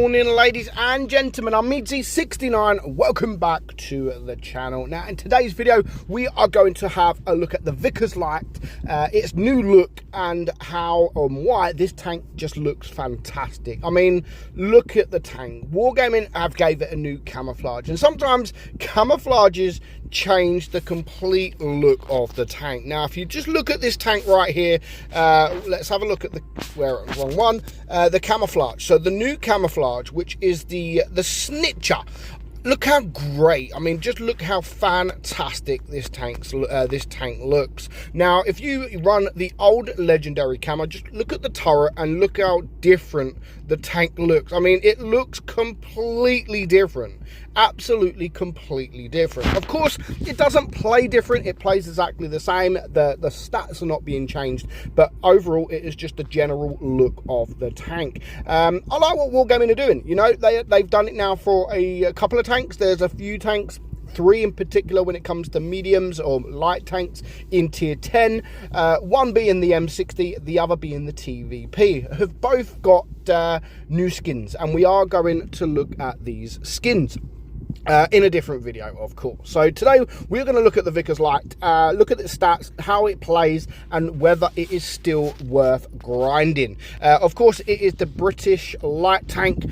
morning, ladies and gentlemen. I'm meadsy69. Welcome back to the channel. Now, in today's video, we are going to have a look at the Vickers Light, its new look, and how and why this tank just looks fantastic. I mean, look at the tank. Wargaming have gave it a new camouflage, and sometimes camouflages change the complete look of the tank. Now, if you just look at this tank right here, let's have a look at the wrong one. The camouflage. So the new camouflage, which is the snitcher. Look how great. I mean, just look how fantastic this tank looks. Now, if you run the old legendary camo, just look at the turret and look how different the tank looks. I mean, it looks completely different. Absolutely completely different. Of course, it doesn't play different. It plays exactly the same. The stats are not being changed, but overall, it is just the general look of the tank. I like what Wargaming are doing. You know, they've done it now for a couple of tanks. There's a few tanks, 3 in particular when it comes to mediums or light tanks in tier 10, one being the M60, the other being the TVP, have both got new skins, and we are going to look at these skins in a different video, of course. So today we're going to look at the Vickers Light, look at the stats, how it plays, and whether it is still worth grinding. Of course, it is the British light tank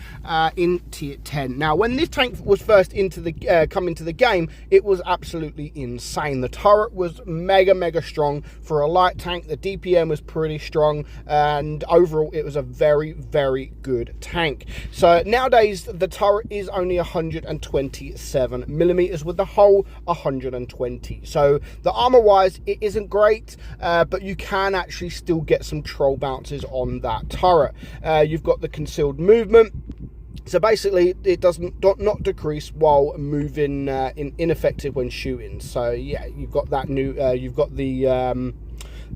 in tier 10. Now, when this tank was first come into the game, it was absolutely insane. The turret was mega strong for a light tank. The DPM was pretty strong, and overall it was a very good tank. So nowadays the turret is only 127 millimeters with the hull 120. So the armor wise, it isn't great, but you can actually still get some troll bounces on that turret. You've got the concealed movement. So basically, it does not decrease while moving ineffective when shooting. So yeah, you've got that new. You've got the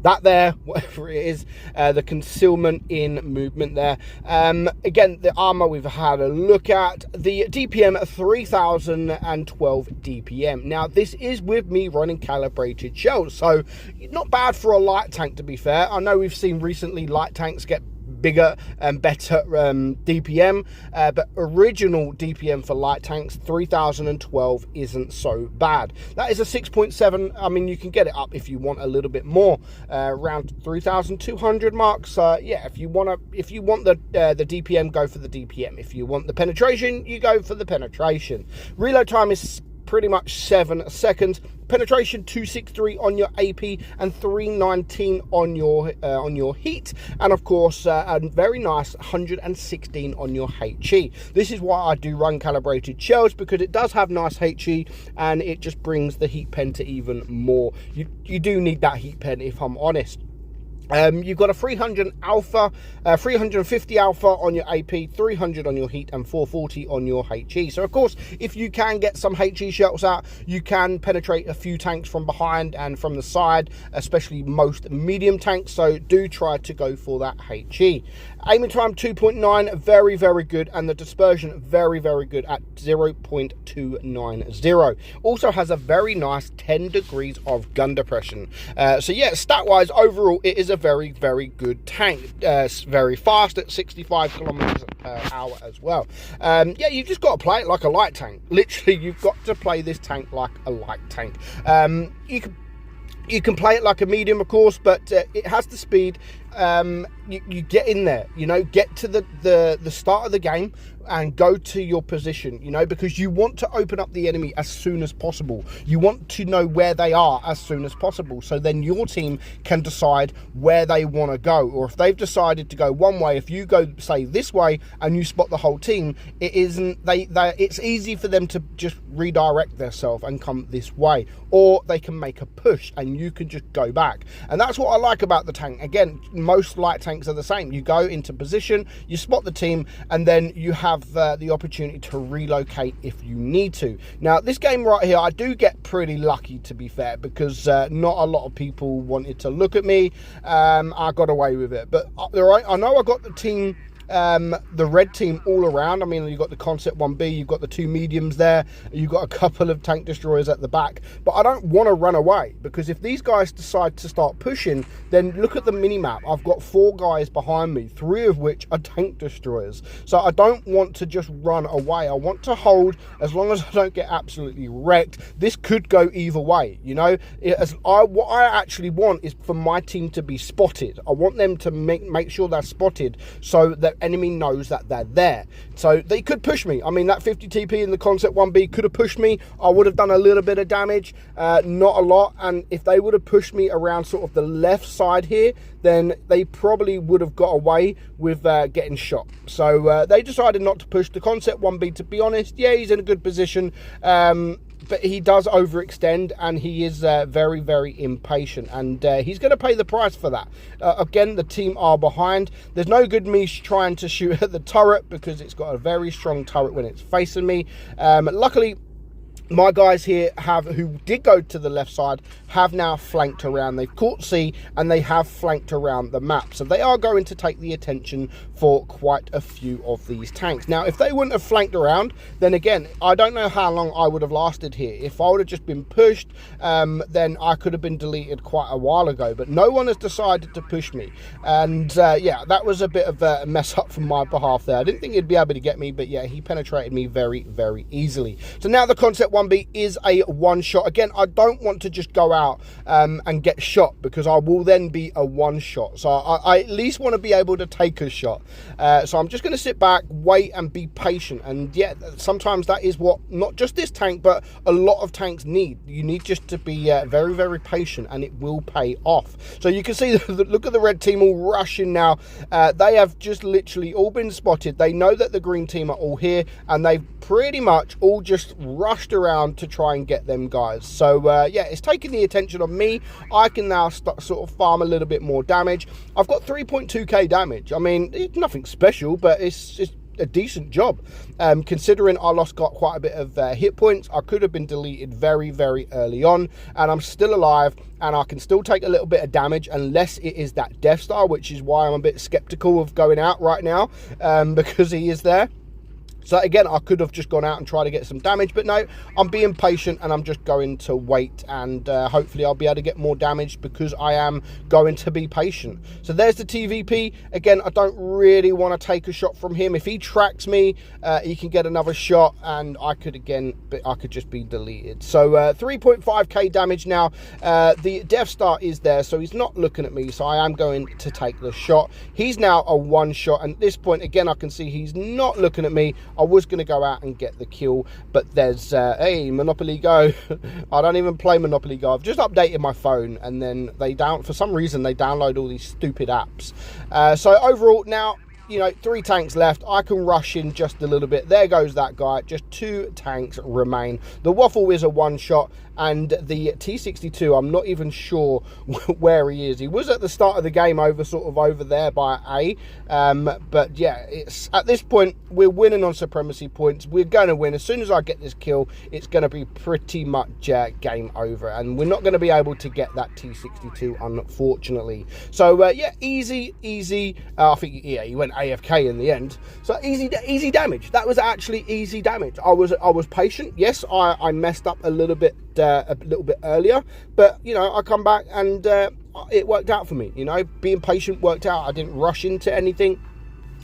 that there, whatever it is, the concealment in movement there. Again, the armor we've had a look at. The DPM 3012 DPM. Now, this is with me running calibrated shells, so not bad for a light tank, to be fair. I know we've seen recently light tanks get bigger and better DPM, but original DPM for light tanks 3012 isn't so bad. That is a 6.7. I mean, you can get it up if you want a little bit more, around 3200 marks. Yeah, if you want the DPM, go for the DPM. If you want the penetration, you go for the penetration. Reload time is pretty much 7 seconds. Penetration 263 on your AP and 319 on your heat, and of course a very nice 116 on your HE. This is why I do run calibrated shells, because it does have nice HE and it just brings the heat pen to even more. You do need that heat pen, if I'm honest. You've got a 300 alpha, 350 alpha on your AP, 300 on your heat, and 440 on your HE. So of course, if you can get some HE shells out, you can penetrate a few tanks from behind and from the side, especially most medium tanks. So do try to go for that HE. Aiming time 2.9, very good, and the dispersion very good at 0.290. Also has a very nice 10 degrees of gun depression. So yeah, stat wise, overall it is a very good tank. Very fast at 65 kilometers per hour as well. Yeah, you've just got to play it like a light tank. Literally, you've got to play this tank like a light tank. You can play it like a medium, of course, but it has the speed. You get in there, you know, get to the start of the game and go to your position, you know, because you want to open up the enemy as soon as possible. You want to know where they are as soon as possible, so then your team can decide where they want to go. Or if they've decided to go one way, if you go, say, this way and you spot the whole team, it's easy for them to just redirect themselves and come this way, or they can make a push and you can just go back. And that's what I like about the tank. Again, most light tanks are the same. You go into position, you spot the team, and then you have the opportunity to relocate if you need to. Now, this game right here, I do get pretty lucky, to be fair, because not a lot of people wanted to look at me. I got away with it, but I know I got the team the red team all around. I mean, you've got the Concept 1B, you've got the 2 mediums there, you've got a couple of tank destroyers at the back, but I don't want to run away, because if these guys decide to start pushing, then look at the mini-map. I've got 4 guys behind me, 3 of which are tank destroyers. So I don't want to just run away. I want to hold as long as I don't get absolutely wrecked. This could go either way, you know. What I actually want is for my team to be spotted. I want them to make sure they're spotted so that enemy knows that they're there. So they could push me. I mean, that 50 TP in the Concept 1B could have pushed me. I would have done a little bit of damage, not a lot. And if they would have pushed me around sort of the left side here, then they probably would have got away with getting shot. So they decided not to push the Concept 1B, to be honest. Yeah, he's in a good position, but he does overextend, and he is very, very impatient, and he's going to pay the price for that. Again, the team are behind. There's no good me trying to shoot at the turret, because it's got a very strong turret when it's facing me. Luckily, my guys here who did go to the left side, have now flanked around. They've caught C, and they have flanked around the map. So they are going to take the attention for quite a few of these tanks. Now, if they wouldn't have flanked around, then again, I don't know how long I would have lasted here. If I would have just been pushed, then I could have been deleted quite a while ago. But no one has decided to push me. And yeah, that was a bit of a mess up from my behalf there. I didn't think he'd be able to get me, but yeah, he penetrated me very, very easily. So now the Concept 1B is a one-shot. Again, I don't want to just go out and get shot, because I will then be a one-shot. So I at least want to be able to take a shot. So I'm just going to sit back, wait, and be patient. And yeah, sometimes that is what not just this tank, but a lot of tanks need. You need just to be very, very patient, and it will pay off. So you can see, look at the red team all rushing now. They have just literally all been spotted. They know that the green team are all here, and they've pretty much all just rushed around to try and get them guys. So yeah, it's taking the attention of me. I can now sort of farm a little bit more damage. I've got 3.2k damage. I mean, it's nothing special, but it's a decent job, considering I got quite a bit of hit points. I could have been deleted very, very early on, and I'm still alive, and I can still take a little bit of damage, unless it is that Death Star, which is why I'm a bit skeptical of going out right now, because he is there. So again, I could have just gone out and tried to get some damage, but no, I'm being patient, and I'm just going to wait, and hopefully I'll be able to get more damage, because I am going to be patient. So there's the TVP. Again, I don't really want to take a shot from him. If he tracks me, he can get another shot, and I could just be deleted. So 3.5k damage now. The Death Star is there, so he's not looking at me, so I am going to take the shot. He's now a one shot, and at this point, again, I can see he's not looking at me. I was going to go out and get the kill, but there's hey, Monopoly Go. I don't even play Monopoly Go. I've just updated my phone, and then for some reason they download all these stupid apps. So overall now, you know, 3 tanks left. I can rush in just a little bit. There goes that guy. Just 2 tanks remain. The Waffle is a one-shot, and the T62, I'm not even sure where he is. He was at the start of the game over there by A. But yeah, it's at this point, we're winning on supremacy points. We're going to win. As soon as I get this kill, it's going to be pretty much game over, and we're not going to be able to get that T62, unfortunately. So yeah, easy. I think, yeah, he went AFK in the end. So easy damage. That was actually easy damage. I was patient. Yes, I messed up a little bit earlier, but you know, I come back, and it worked out for me. You know, being patient worked out. I didn't rush into anything.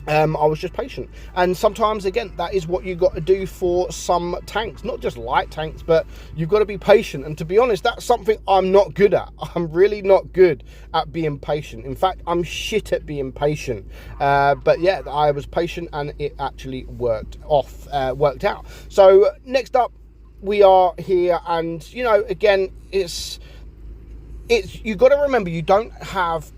I was just patient, and sometimes, again, that is what you got to do for some tanks, not just light tanks, but you've got to be patient. And to be honest, that's something I'm not good at. I'm really not good at being patient. In fact, I'm shit at being patient. But yeah, I was patient, and it actually worked out. So next up, we are here, and you know, again, you've got to remember, you don't have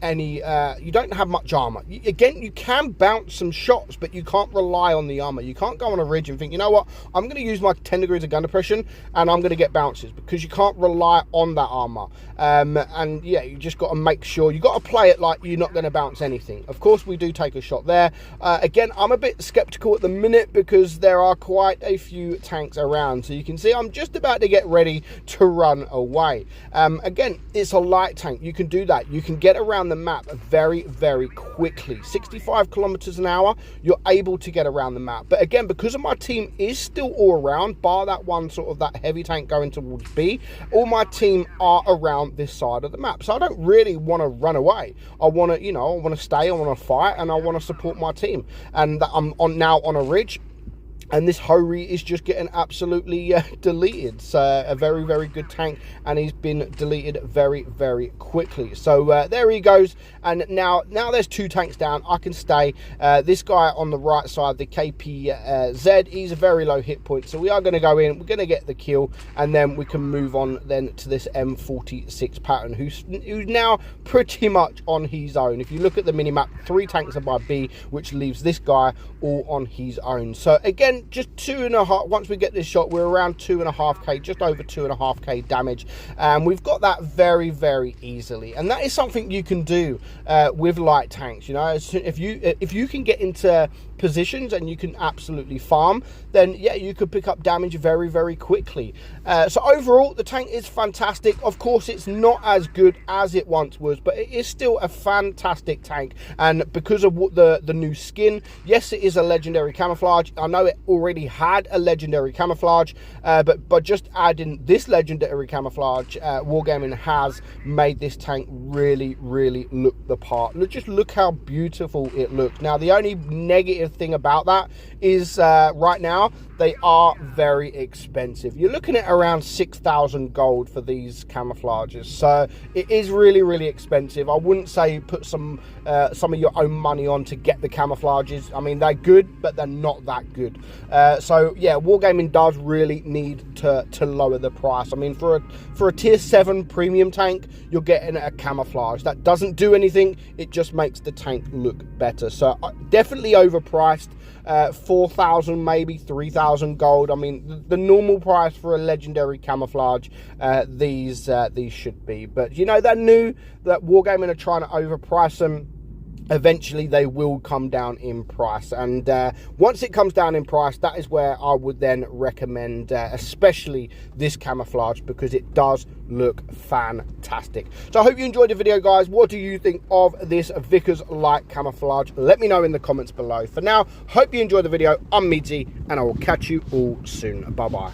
much armor. Again, you can bounce some shots, but you can't rely on the armor. You can't go on a ridge and think, you know what, I'm going to use my 10 degrees of gun depression, and I'm going to get bounces, because you can't rely on that armor. And yeah, you just got to make sure, you got to play it like you're not going to bounce anything. Of course, we do take a shot there. Again, I'm a bit skeptical at the minute, because there are quite a few tanks around. So you can see I'm just about to get ready to run away. Again, it's a light tank, you can do that. You can get around the map very, very quickly. 65 kilometers an hour, you're able to get around the map. But again, because of my team is still all around, bar that one sort of that heavy tank going towards B, all my team are around this side of the map. So I don't really want to run away. I want to, you know, I want to stay, I want to fight, and I want to support my team. And I'm now on a ridge, and this Hori is just getting absolutely deleted. So a very, very good tank, and he's been deleted very, very quickly. So there he goes. And now there's 2 tanks down. I can stay. This guy on the right side, the KPZ, he's a very low hit point. So we are going to go in. We're going to get the kill, and then we can move on then to this M46 pattern, who's now pretty much on his own. If you look at the minimap, 3 tanks are by B, which leaves this guy all on his own. So again, just 2.5. Once we get this shot, we're around 2.5k, just over 2.5k damage, and we've got that very, very easily. And that is something you can do with light tanks. You know, if you can get into positions and you can absolutely farm, then yeah, you could pick up damage very, very quickly. So overall, the tank is fantastic. Of course, it's not as good as it once was, but it is still a fantastic tank. And because of what the new skin, yes, it is a legendary camouflage. I know it already had a legendary camouflage, but just adding this legendary camouflage, Wargaming has made this tank really, really look the part. Just look how beautiful it looks. Now, the only negative thing about that is right now they are very expensive. You're looking at around 6,000 gold for these camouflages, so it is really, really expensive. I wouldn't say put some of your own money on to get the camouflages. I mean, they're good, but they're not that good. So yeah, Wargaming does really need to lower the price. I mean, for a tier 7 premium tank, you're getting a camouflage that doesn't do anything. It just makes the tank look better. So definitely overpriced. 4,000, maybe 3,000 gold. I mean, the normal price for a legendary camouflage, these should be. But you know, they knew that Wargaming are trying to overprice them. Eventually they will come down in price, and once it comes down in price, that is where I would then recommend especially this camouflage, because it does look fantastic. So I hope you enjoyed the video, guys. What do you think of this Vickers Light camouflage? Let me know in the comments below. For now, hope you enjoyed the video. I'm Meadsy, and I will catch you all soon. Bye bye.